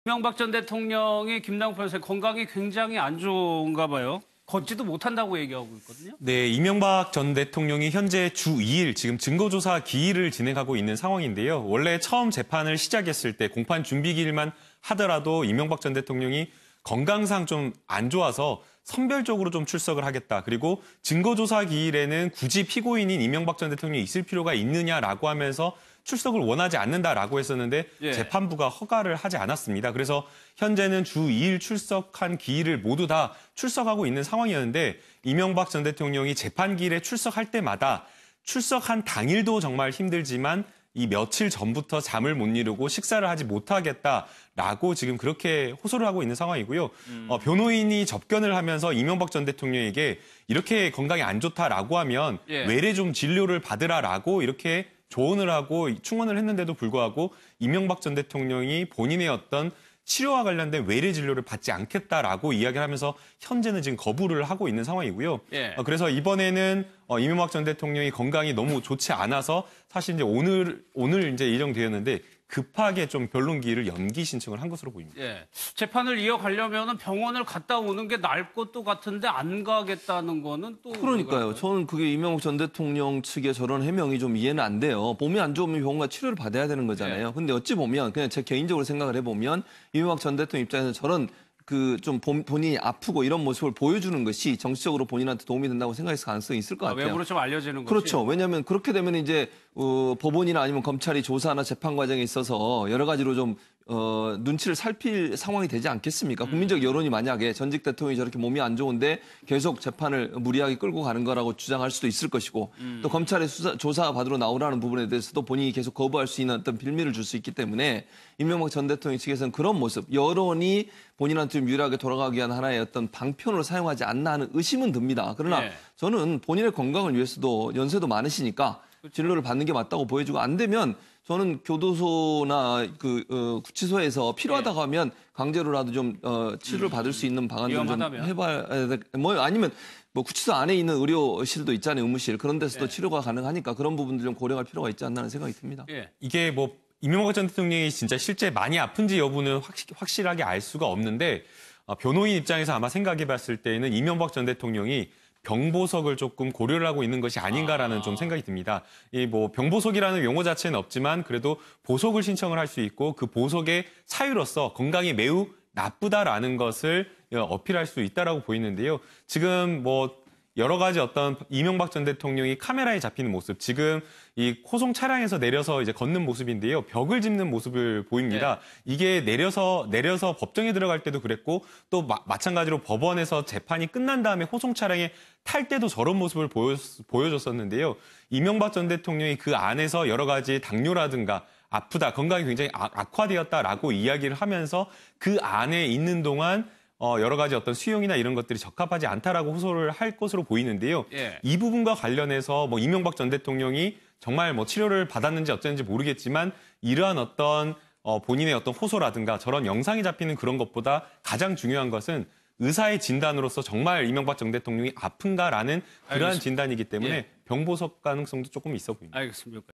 이명박 전 대통령이 김남국 변호사의 건강이 굉장히 안 좋은가 봐요. 걷지도 못한다고 얘기하고 있거든요. 네, 이명박 전 대통령이 현재 주 2일 지금 증거조사 기일을 진행하고 있는 상황인데요. 원래 처음 재판을 시작했을 때 공판 준비 기일만 하더라도 이명박 전 대통령이 건강상 좀 안 좋아서 선별적으로 좀 출석을 하겠다. 그리고 증거조사 기일에는 굳이 피고인인 이명박 전 대통령이 있을 필요가 있느냐라고 하면서 출석을 원하지 않는다라고 했었는데 재판부가 허가를 하지 않았습니다. 그래서 현재는 주 2일 출석한 기일을 모두 다 출석하고 있는 상황이었는데 이명박 전 대통령이 재판 기일에 출석할 때마다 출석한 당일도 정말 힘들지만 이 며칠 전부터 잠을 못 이루고 식사를 하지 못하겠다라고 지금 그렇게 호소를 하고 있는 상황이고요. 변호인이 접견을 하면서 이명박 전 대통령에게 이렇게 건강이 안 좋다라고 하면 외래 좀 진료를 받으라라고 이렇게 조언을 하고 충원을 했는데도 불구하고 이명박 전 대통령이 본인의 어떤 치료와 관련된 외래 진료를 받지 않겠다라고 이야기를 하면서 현재는 지금 거부를 하고 있는 상황이고요. 그래서 이번에는 이명박 전 대통령이 건강이 너무 좋지 않아서 사실 이제 오늘 이제 예정되었는데 급하게 좀 변론 기일을 연기 신청을 한 것으로 보입니다. 재판을 이어가려면 병원을 갔다 오는 게 나을 것도 같은데 안 가겠다는 거는 또 그러니까요. 저는 그게 이명박 전 대통령 측의 저런 해명이 좀 이해는 안 돼요. 몸이 안 좋으면 병원과 치료를 받아야 되는 거잖아요. 근데 어찌 보면 그냥 제 개인적으로 생각을 해보면 이명박 전 대통령 입장에서 저런 좀 본인이 아프고 이런 모습을 보여주는 것이 정치적으로 본인한테 도움이 된다고 생각했을 가능성이 있을 것 같아요. 외부로 좀 알려지는 거죠. 그렇죠. 왜냐하면 그렇게 되면 이제 법원이나 아니면 검찰이 조사나 재판 과정에 있어서 여러 가지로 좀 눈치를 살필 상황이 되지 않겠습니까? 국민적 여론이 만약에 전직 대통령이 저렇게 몸이 안 좋은데 계속 재판을 무리하게 끌고 가는 거라고 주장할 수도 있을 것이고 또 검찰의 조사 받으러 나오라는 부분에 대해서도 본인이 계속 거부할 수 있는 어떤 빌미를 줄 수 있기 때문에 이명박 전 대통령 측에서는 그런 모습, 여론이 본인한테 좀 유리하게 돌아가기 위한 하나의 어떤 방편으로 사용하지 않나 하는 의심은 듭니다. 그러나 저는 본인의 건강을 위해서도 연세도 많으시니까 진료를 받는 게 맞다고 보여주고 안 되면 저는 교도소나 구치소에서 필요하다고 하면 강제로라도 좀 치료를 받을 수 있는 방안들을 좀 해봐야 아니면 구치소 안에 있는 의료실도 있잖아요, 의무실. 그런 데서도 치료가 가능하니까 그런 부분들 좀 고려할 필요가 있지 않나 하는 생각이 듭니다. 이게 이명박 전 대통령이 진짜 실제 많이 아픈지 여부는 확실하게 알 수가 없는데 변호인 입장에서 아마 생각해봤을 때는 이명박 전 대통령이 병보석을 조금 고려를 하고 있는 것이 아닌가라는 좀 생각이 듭니다. 병보석이라는 용어 자체는 없지만 그래도 보석을 신청을 할 수 있고 그 보석의 사유로서 건강이 매우 나쁘다라는 것을 어필할 수 있다라고 보이는데요. 지금 여러 가지 어떤 이명박 전 대통령이 카메라에 잡히는 모습, 지금 이 호송 차량에서 내려서 이제 걷는 모습인데요. 벽을 짚는 모습을 보입니다. 이게 내려서 법정에 들어갈 때도 그랬고 또 마찬가지로 법원에서 재판이 끝난 다음에 호송 차량에 탈 때도 저런 모습을 보여줬었는데요. 이명박 전 대통령이 그 안에서 여러 가지 당뇨라든가 아프다, 건강이 굉장히 악화되었다라고 이야기를 하면서 그 안에 있는 동안 여러 가지 어떤 수용이나 이런 것들이 적합하지 않다라고 호소를 할 것으로 보이는데요. 이 부분과 관련해서 이명박 전 대통령이 정말 치료를 받았는지 어쨌는지 모르겠지만 이러한 어떤 본인의 어떤 호소라든가 저런 영상이 잡히는 그런 것보다 가장 중요한 것은 의사의 진단으로서 정말 이명박 전 대통령이 아픈가라는 그러한 진단이기 때문에 병보석 가능성도 조금 있어 보입니다. 알겠습니다.